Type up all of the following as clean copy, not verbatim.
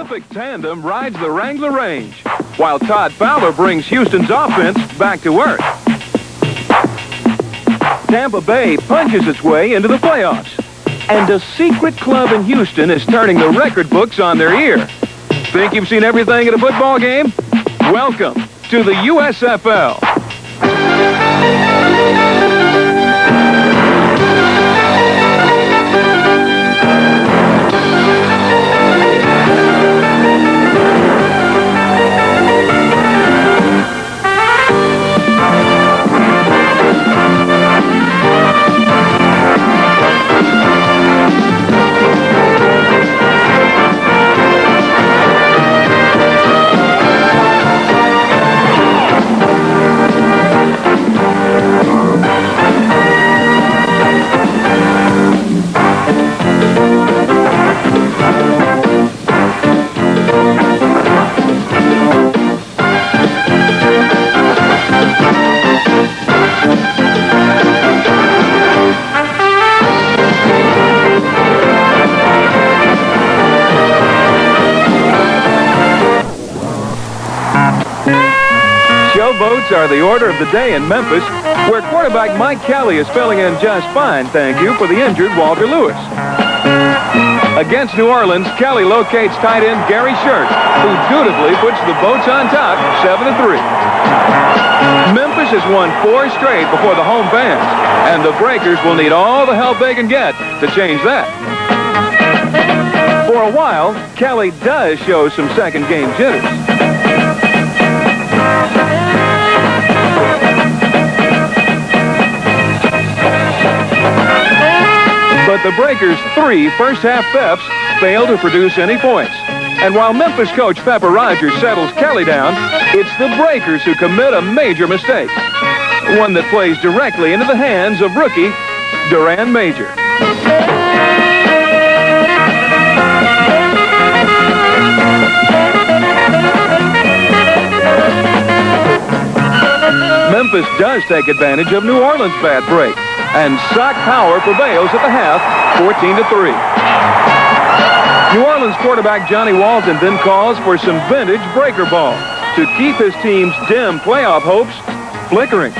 prolific tandem rides the Wrangler range, while Todd Fowler brings Houston's offense back to earth. Tampa Bay punches its way into the playoffs, and a secret club in Houston is turning the record books on their ear. Think you've seen everything at a football game? Welcome to the USFL. Showboats are the order of the day in Memphis, where quarterback Mike Kelly is filling in just fine, thank you, for the injured Walter Lewis. Against New Orleans, Kelly locates tight end Gary Shirk, who dutifully puts the boats on top, 7-3. Memphis has won 4 straight before the home fans, and the Breakers will need all the help they can get to change that. For a while, Kelly does show some second game jitters. But the Breakers' 3 first-half thefts fail to produce any points. And while Memphis coach Pepper Rogers settles Kelly down, it's the Breakers who commit a major mistake. One that plays directly into the hands of rookie Duran Major. Memphis does take advantage of New Orleans' bad break and sock power prevails at the half, 14-3. New Orleans quarterback Johnny Walton then calls for some vintage breaker ball to keep his team's dim playoff hopes flickering.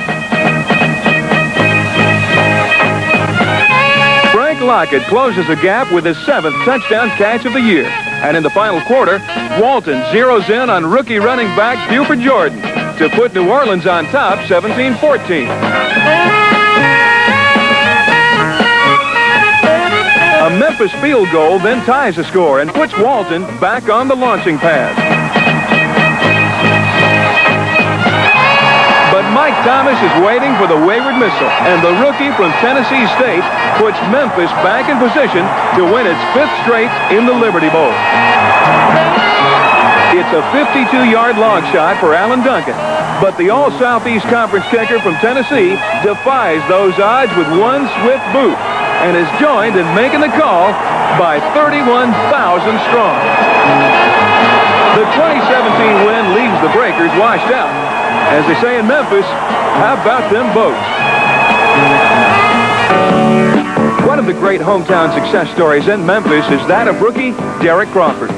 Frank Lockett closes the gap with his 7th touchdown catch of the year. And in the final quarter, Walton zeroes in on rookie running back Buford Jordan to put New Orleans on top, 17-14. A Memphis field goal then ties the score and puts Walton back on the launching pad. But Mike Thomas is waiting for the wayward missile, and the rookie from Tennessee State puts Memphis back in position to win its 5th straight in the Liberty Bowl. It's a 52-yard long shot for Alan Duncan, but the All-Southeast Conference kicker from Tennessee defies those odds with one swift boot and is joined in making the call by 31,000 strong. The 2017 win leaves the Breakers washed out. As they say in Memphis, how about them boats? One of the great hometown success stories in Memphis is that of rookie Derek Crawford.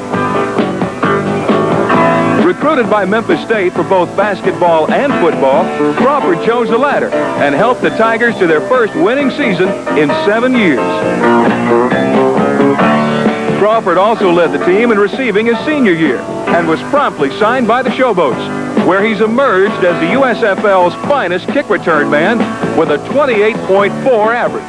Recruited by Memphis State for both basketball and football, Crawford chose the latter and helped the Tigers to their first winning season in 7 years. Crawford also led the team in receiving his senior year and was promptly signed by the Showboats, where he's emerged as the USFL's finest kick return man with a 28.4 average.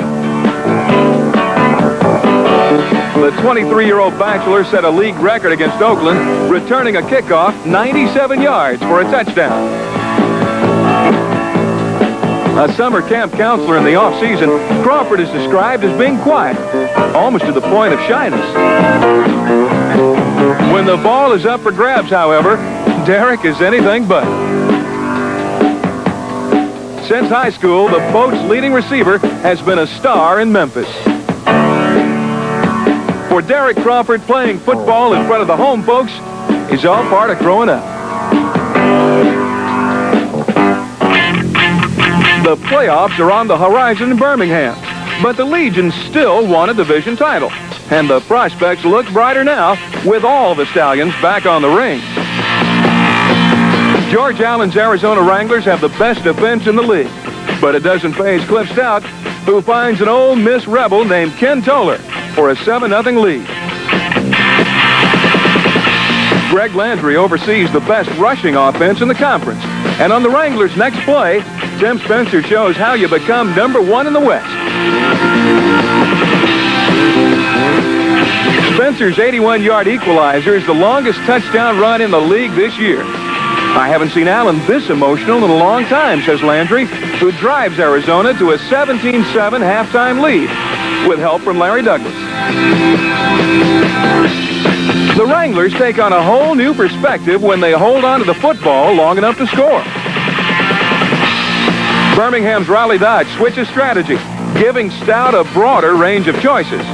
The 23-year-old bachelor set a league record against Oakland, returning a kickoff 97 yards for a touchdown. A summer camp counselor in the offseason, Crawford is described as being quiet, almost to the point of shyness. When the ball is up for grabs, however, Derek is anything but. Since high school, the boat's leading receiver has been a star in Memphis. For Derek Crawford, playing football in front of the home folks is all part of growing up. The playoffs are on the horizon in Birmingham, but the Legion still want a division title. and the prospects look brighter now with all the Stallions back on the ring. George Allen's Arizona Wranglers have the best defense in the league, but it doesn't faze Cliff Stout, who finds an Ole Miss rebel named Ken Toller for a 7-0 lead. Greg Landry oversees the best rushing offense in the conference, and on the Wranglers' next play, Tim Spencer shows how you become #1 in the West. Spencer's 81-yard equalizer is the longest touchdown run in the league this year. I haven't seen Allen this emotional in a long time, says Landry, who drives Arizona to a 17-7 halftime lead with help from Larry Douglas. The Wranglers take on a whole new perspective when they hold on to the football long enough to score. Birmingham's Riley Dodge switches strategy, giving Stout a broader range of choices.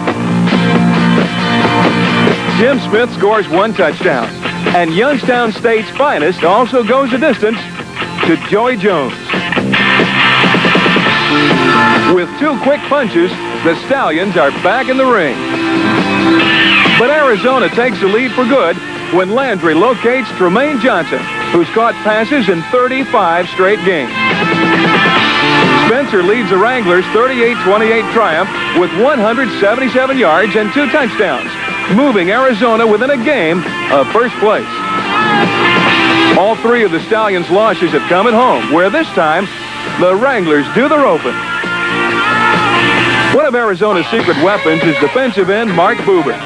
Jim Smith scores 1 touchdown, and Youngstown State's finest also goes a distance to Joey Jones. With 2 quick punches, the Stallions are back in the ring. But Arizona takes the lead for good when Landry locates Tremaine Johnson, who's caught passes in 35 straight games. Spencer leads the Wranglers' 38-28 triumph with 177 yards and 2 touchdowns, moving Arizona within a game of first place. All 3 of the Stallions' losses have come at home, where this time the Wranglers do the roping. One of Arizona's secret weapons is defensive end Mark Boobin.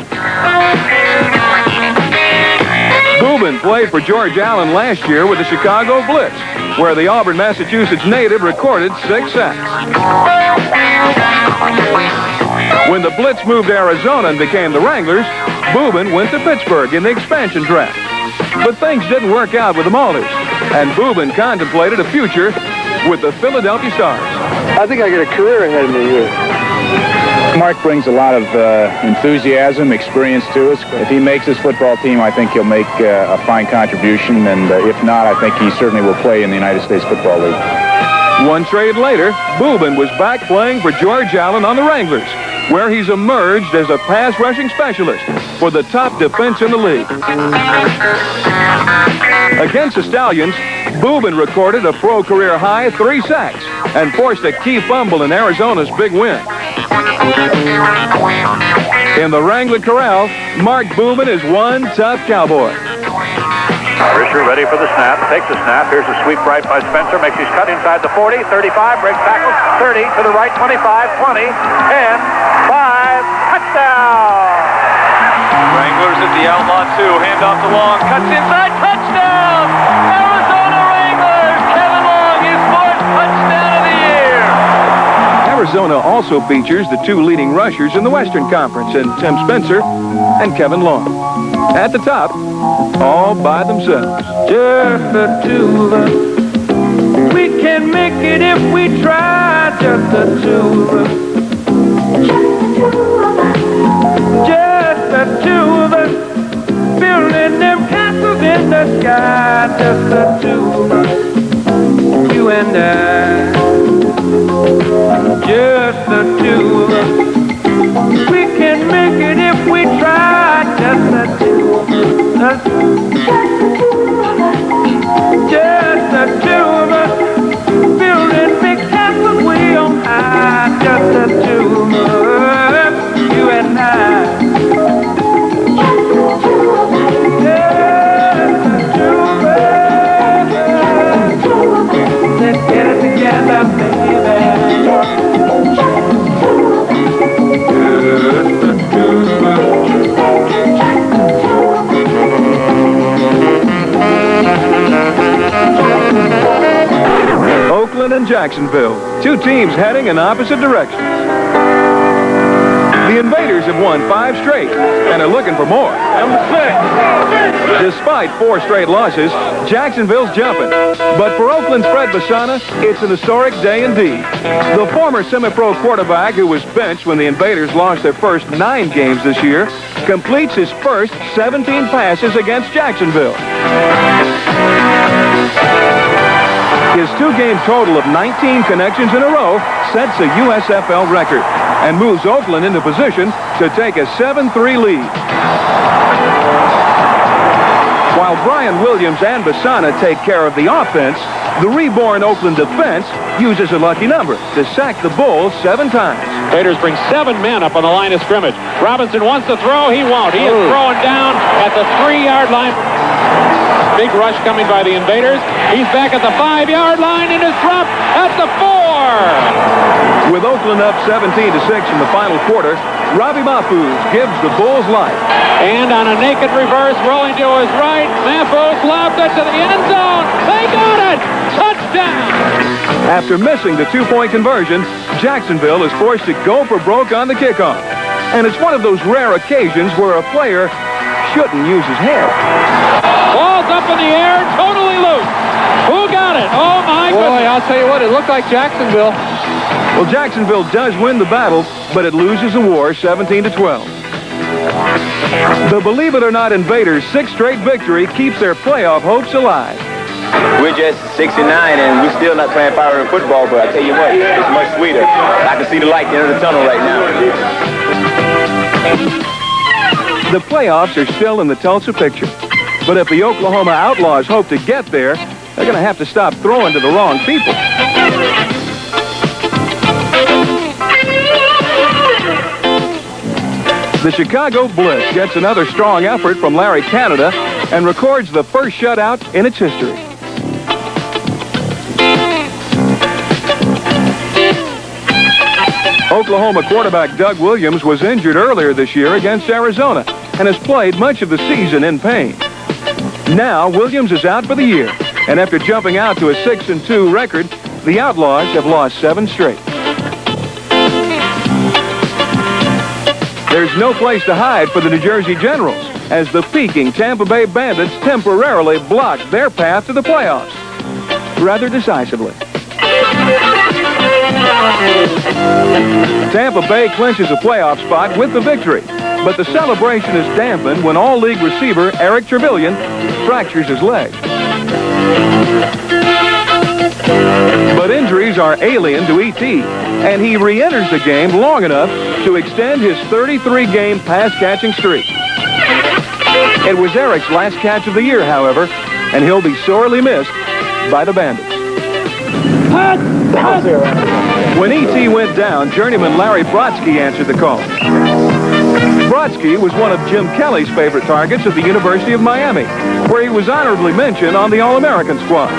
Boobin played for George Allen last year with the Chicago Blitz, where the Auburn, Massachusetts native recorded 6 sacks. When the Blitz moved to Arizona and became the Wranglers, Boobin went to Pittsburgh in the expansion draft. But things didn't work out with the Maulers, and Boobin contemplated a future with the Philadelphia Stars. I think I got a career ahead of me here. Mark brings a lot of enthusiasm, experience to us. If he makes this football team, I think he'll make a fine contribution, and if not, I think he certainly will play in the United States Football League. 1 trade later, Boobin was back playing for George Allen on the Wranglers, where he's emerged as a pass rushing specialist for the top defense in the league. Against the Stallions, Boobin recorded a pro career high 3 sacks and forced a key fumble in Arizona's big win. In the Wrangler Corral, Mark Boobin is one tough cowboy. Risher ready for the snap, takes the snap. Here's a sweep right by Spencer, makes his cut inside the 40, 35, breaks tackle, 30 to the right, 25, 20, 10, 5, touchdown! Wranglers at the outlaw 2, handoff to Long, cuts inside, touchdown! Arizona Wranglers, Kevin Long, his 4th touchdown of the year! Arizona also features the 2 leading rushers in the Western Conference, in Tim Spencer and Kevin Long. At the top, all by themselves. Just the 2 of us. We can make it if we try. Just the 2 of us. Just the 2 of us. Building them castles in the sky. Just the 2 of us. You and I. Just the 2 of us. We can make it if we try. Just the 2 of us. Just the 2 of us. Building big castles way on high. Just the 2 of us. You and I. Just the 2 of us. Let's get it together, baby. Oakland and Jacksonville, 2 teams heading in opposite directions. The Invaders have won 5 straight and are looking for more. Number 6. Despite 4 straight losses, Jacksonville's jumping. But for Oakland's Fred Bassana, it's an historic day indeed. The former semi-pro quarterback who was benched when the Invaders lost their first 9 games this year completes his first 17 passes against Jacksonville. His two-game total of 19 connections in a row sets a USFL record and moves Oakland into position to take a 7-3 lead. While Brian Williams and Bassana take care of the offense, the reborn Oakland defense uses a lucky number to sack the Bulls 7 times. Raiders bring 7 men up on the line of scrimmage. Robinson wants to throw. He won't. He is throwing down at the 3-yard line. Big rush coming by the Invaders. He's back at the 5-yard line and is dropped at the 4. With Oakland up 17-6 in the final quarter, Robbie Mahfouz gives the Bulls life. And on a naked reverse, rolling to his right, Memphis lobs it to the end zone. They got it! Touchdown! After missing the 2-point conversion, Jacksonville is forced to go for broke on the kickoff. And it's one of those rare occasions where a player shouldn't use his head. Ball's up in the air, totally loose. Who got it? Oh, my goodness. Boy, I'll tell you what, it looked like Jacksonville. Well, Jacksonville does win the battle, but it loses the war 17-12. The Believe It or Not Invaders' 6th straight victory keeps their playoff hopes alive. We're just 69 and we're still not playing fire football, but I tell you what, it's much sweeter. I can see the light at the end of the tunnel right now. The playoffs are still in the Tulsa picture. But if the Oklahoma Outlaws hope to get there, they're going to have to stop throwing to the wrong people. The Chicago Blitz gets another strong effort from Larry Canada and records the first shutout in its history. Oklahoma quarterback Doug Williams was injured earlier this year against Arizona and has played much of the season in pain. Now, Williams is out for the year, and after jumping out to a 6-2 record, the Outlaws have lost 7 straight. There's no place to hide for the New Jersey Generals, as the peaking Tampa Bay Bandits temporarily blocked their path to the playoffs, rather decisively. Tampa Bay clinches a playoff spot with the victory, but the celebration is dampened when all-league receiver Eric Trevelyan fractures his leg. But injuries are alien to E.T., and he re-enters the game long enough to extend his 33-game pass-catching streak. It was Eric's last catch of the year, however, and he'll be sorely missed by the Bandits. When E.T. went down, journeyman Larry Brodsky answered the call. Brodsky was one of Jim Kelly's favorite targets at the University of Miami, where he was honorably mentioned on the All-American squad.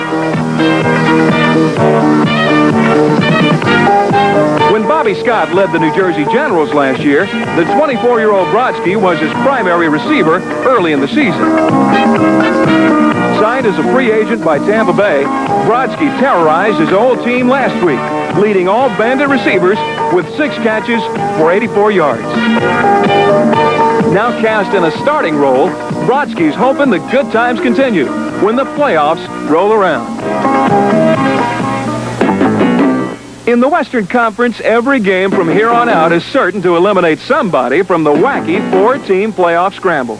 When Bobby Scott led the New Jersey Generals last year, the 24-year-old Brodsky was his primary receiver early in the season. Signed as a free agent by Tampa Bay, Brodsky terrorized his old team last week, leading all Bandit receivers with 6 catches for 84 yards. Now cast in a starting role, Brodsky's hoping the good times continue when the playoffs roll around. In the Western Conference, every game from here on out is certain to eliminate somebody from the wacky 4-team playoff scramble.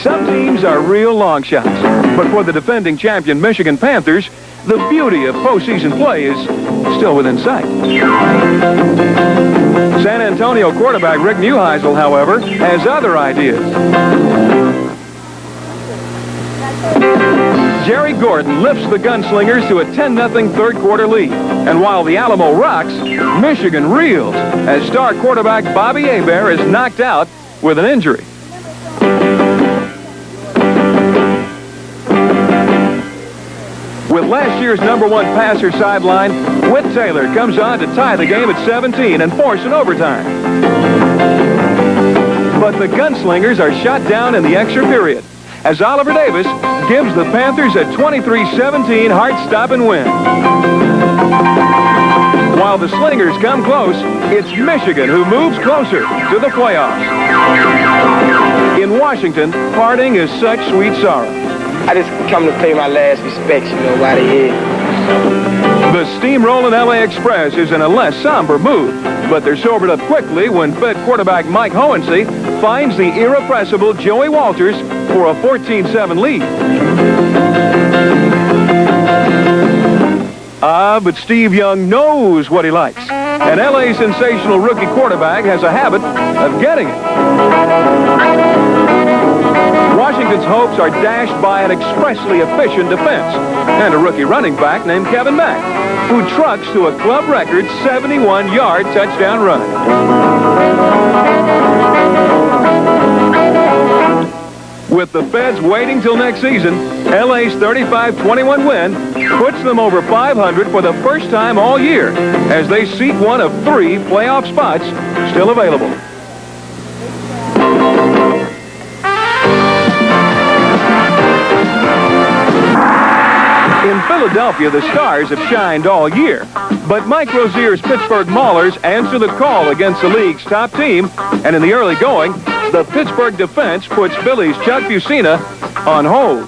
Some teams are real long shots, but for the defending champion Michigan Panthers, the beauty of postseason play is still within sight. San Antonio quarterback Rick Neuheisel, however, has other ideas. Jerry Gordon lifts the Gunslingers to a 10-0 third-quarter lead. And while the Alamo rocks, Michigan reels as star quarterback Bobby Hebert is knocked out with an injury. With last year's #1 passer sidelined, Whit Taylor comes on to tie the game at 17 and force an overtime. But the Gunslingers are shot down in the extra period as Oliver Davis gives the Panthers a 23-17 heart-stopping win. While the Slingers come close, it's Michigan who moves closer to the playoffs. In Washington, parting is such sweet sorrow. I just come to pay my last respects, while they're here. The steamrolling LA Express is in a less somber mood, but they're sobered up quickly when Fed quarterback Mike Hohensee finds the irrepressible Joey Walters for a 14-7 lead. But Steve Young knows what he likes. And LA's sensational rookie quarterback has a habit of getting it. Washington's hopes are dashed by an expressly efficient defense and a rookie running back named Kevin Mack, who trucks to a club record 71-yard touchdown run. With the Feds waiting till next season, LA's 35-21 win puts them over 500 for the first time all year as they seek one of 3 playoff spots still available. In Philadelphia, the Stars have shined all year, but Mike Rozier's Pittsburgh Maulers answer the call against the league's top team, and in the early going, the Pittsburgh defense puts Philly's Chuck Fusina on hold.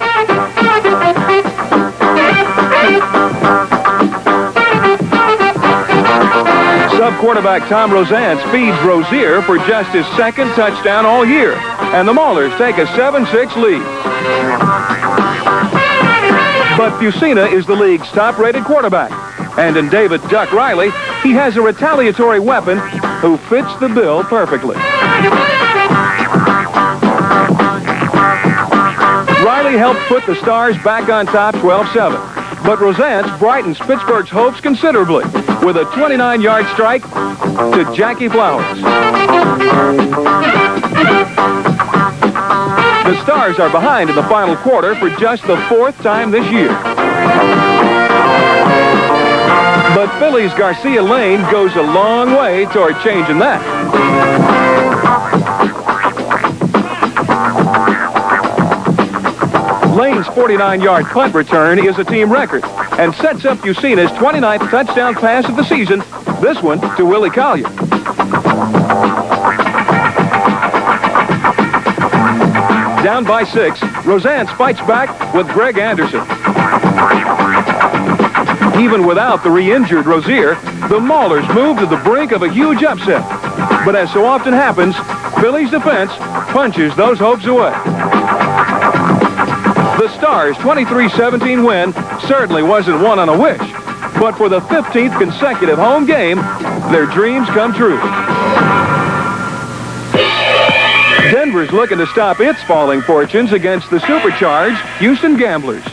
Sub-quarterback Tom Rozant feeds Rozier for just his second touchdown all year, and the Maulers take a 7-6 lead. But Fusina is the league's top-rated quarterback, and in David Duck Riley, he has a retaliatory weapon who fits the bill perfectly. Riley helped put the Stars back on top 12-7, but Rozant brightens Pittsburgh's hopes considerably with a 29-yard strike to Jackie Flowers. The Stars are behind in the final quarter for just the 4th time this year. But Philly's Garcia Lane goes a long way toward changing that. Lane's 49-yard punt return is a team record and sets up Fusina's 29th touchdown pass of the season, this one to Willie Collier. Down by 6, Rozant fights back with Greg Anderson. Even without the re-injured Rozier, the Maulers move to the brink of a huge upset. But as so often happens, Philly's defense punches those hopes away. The Stars' 23-17 win certainly wasn't won on a wish, but for the 15th consecutive home game, their dreams come true. Denver's looking to stop its falling fortunes against the supercharged Houston Gamblers.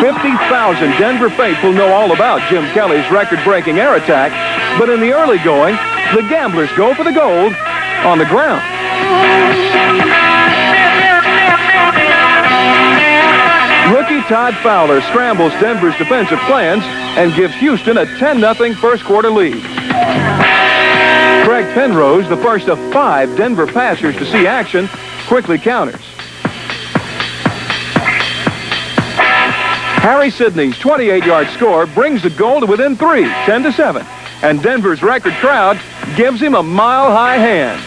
50,000 Denver faithful know all about Jim Kelly's record-breaking air attack, but in the early going, the Gamblers go for the gold on the ground. Rookie Todd Fowler scrambles Denver's defensive plans and gives Houston a 10-0 first-quarter lead. Craig Penrose, the first of 5 Denver passers to see action, quickly counters. Harry Sidney's 28-yard score brings the goal to within 3, 10-7, and Denver's record crowd gives him a mile-high hand.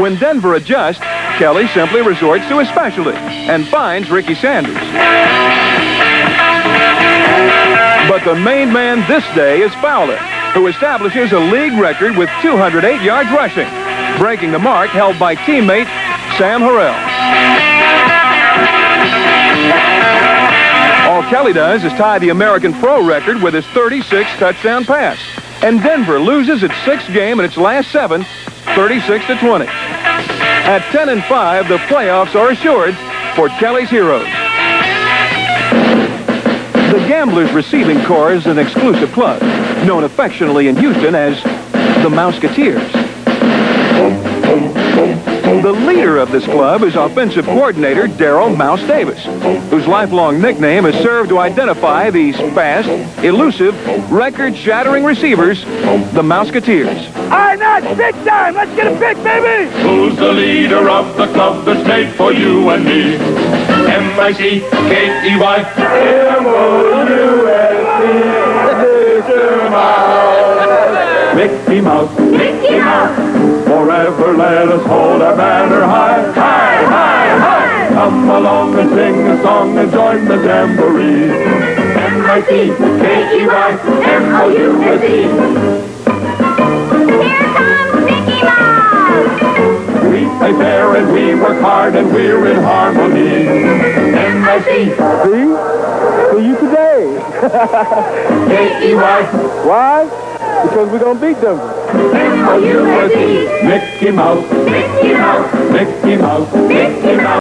When Denver adjusts, Kelly simply resorts to his specialty and finds Ricky Sanders. But the main man this day is Fowler, who establishes a league record with 208 yards rushing, breaking the mark held by teammate Sam Harrell. All Kelly does is tie the American Pro record with his 36th touchdown pass, and Denver loses its 6th game in its last 7, 36-20. At 10-5, the playoffs are assured for Kelly's heroes. The Gamblers Receiving Corps is an exclusive club, known affectionately in Houston as the Mouseketeers. The leader of this club is offensive coordinator Darryl Mouse Davis, whose lifelong nickname has served to identify these fast, elusive, record-shattering receivers, the Mouseketeers. All right, now it's big time. Let's get a pick, baby. Who's the leader of the club that's made for you and me? M-I-C-K-E-Y. M-O-U-S-E. Mr. Mouse. Mickey Mouse. Mickey Mouse. Forever let us hold our banner high. High, high, high. Come along and sing a song and join the jamboree. M-I-C-K-E-Y-M-O-U-S-E. Here comes Mickey Mouse. We play fair and we work hard and we're in harmony. M-I-C. See you today. K-E-Y. Why? Because we're going to beat them. M-O-U-S-E. Mickey Mouse. Mickey Mouse. Mickey Mouse. Mickey Mouse.